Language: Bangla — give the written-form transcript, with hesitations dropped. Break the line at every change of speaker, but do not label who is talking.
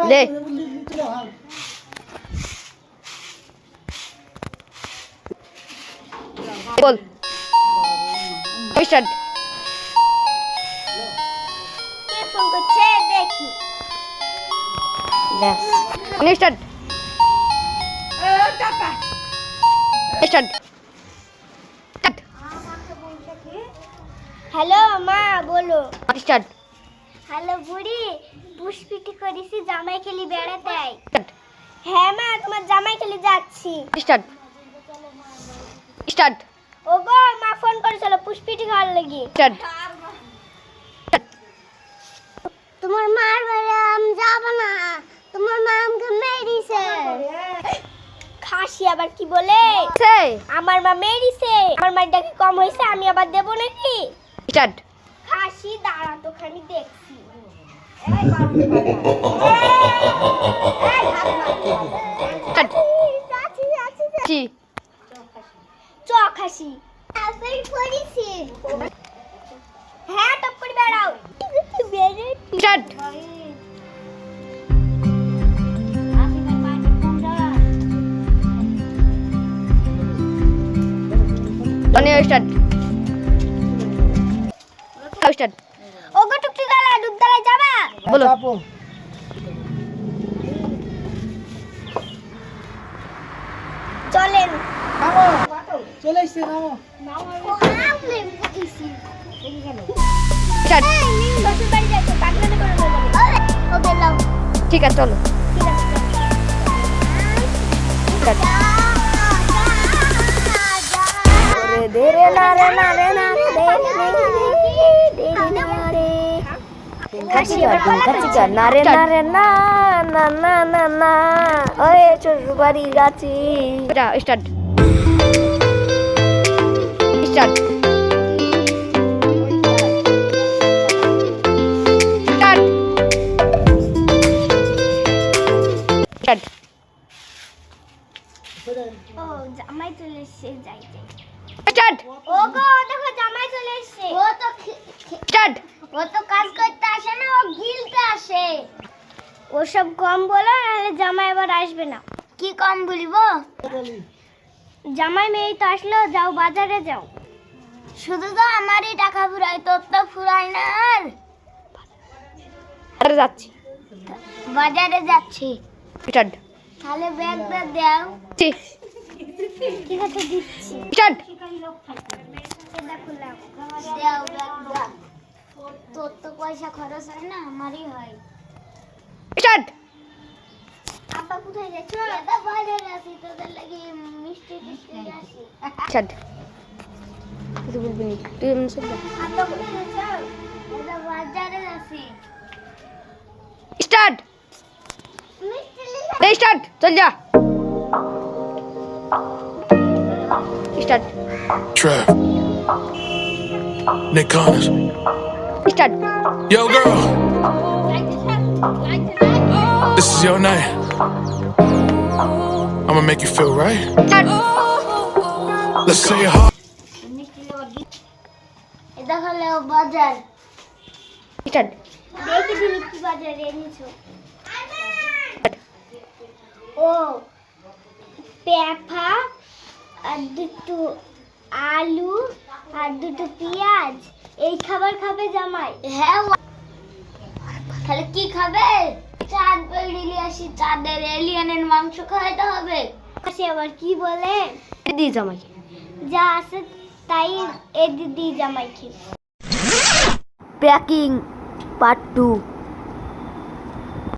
দে বল স্টার্ট
কে ফোন করছে দেখি
ব্যাস স্টার্ট স্টার্ট
হ্যালো মা বলো
স্টার্ট
হ্যালো বুড়ি পুষ্পিটি করেছি জামাই খেলি বেড়াতে আই হ্যাঁ মা তোমার জামাই খেলি যাচ্ছি
স্টার্ট স্টার্ট
ওগো মা ফোন করেছিল পুষ্পিটি খাওয়ার লাগি
স্টার্ট
তোমার মার বাড়ি আমি যাব না তোমার মা আমাকে মেরেছে খাসি আবার কি বলে আমার মা মেরেছে আমার মারটা কি কম হয়েছে আমি আবার দেবো নাকি
স্টার্ট
খাসি দাঁড়া তো খানি দেখছি খাসি হ্যাঁ টপ করে বেড়াও
স্টার্ট স্টার্ট স্টার্ট
ওগো টুকটি দালা ডুব দালা যাবা
বলো
চলেন
চলে এসছে নামো
স্টার্ট
শ্বশুর বাড়ি যাচ্ছ পাগলামি করে বলবে ওকে লাও
ঠিক আছে চলো
ঠিক আছে
স্টার্ট ওরে দে রে না রে না রে না রে দে রে না রে কাচিকা না রে না রে না না না না না ওরে শ্বশুর বাড়ি যাচ্ছি স্টার্ট স্টার্ট স্টার্ট
ও জামাই চলে এসেছে যাই যাই
স্টার্ট
ওগো দেখো জামাই চলে এসেছে
স্টার্ট
ও তো কাজ করতে আসে না ও গিলতে আসে ওসব কম বলো নাহলে জামাই আবার আসবে না কি কম বলবো জামাই মেয়ে তো আসলো যাও বাজারে যাও শুধু তো আমারই টাকা ফুরাই তোর তো ফুরাই না আর
যাচ্ছি
বাজারে যাচ্ছি
স্টার্ট
তাহলে ব্যাগটা দাও
ঠিক
আছে দিচ্ছি
স্টার্ট
দাও ব্যাগটা তোর তো পয়সা খরচ হয় না আমারই হয়
স্টার্ট
আপা কোথায় যাচ্ছ দাদা বাজারে আসি তোদের লাগি মিষ্টি টিষ্টি আসি
স্টার্ট কিছু বলবি না তুই এমনি সব
আপা কোথায় যাচ্ছ দাদা বাজারে আসি
স্টার্ট
মিষ্টি
দে স্টার্ট চল যা start
Trap. Nick Connors.
Start
Yo, girl, this is your night. I'ma make you feel right.
Start
Let's say it hard.
এটা হলো বাজার
স্টার্ট
দেখি দিন কি বাজারে এনেছো ও পেঁপা আর দুটো আলু আর দুটো পেঁয়াজ এই খাবার খাবে জামাই হ্যাঁ তাহলে কি খাবে চাঁদ বেরিয়ে আসি চাঁদের এলিয়ানের মাংস খাইতে হবে সে আবার কি বলে
দি জামাই
যা আছে তাই এ দিদি জামাইকে
প্যাকিং পার্ট 2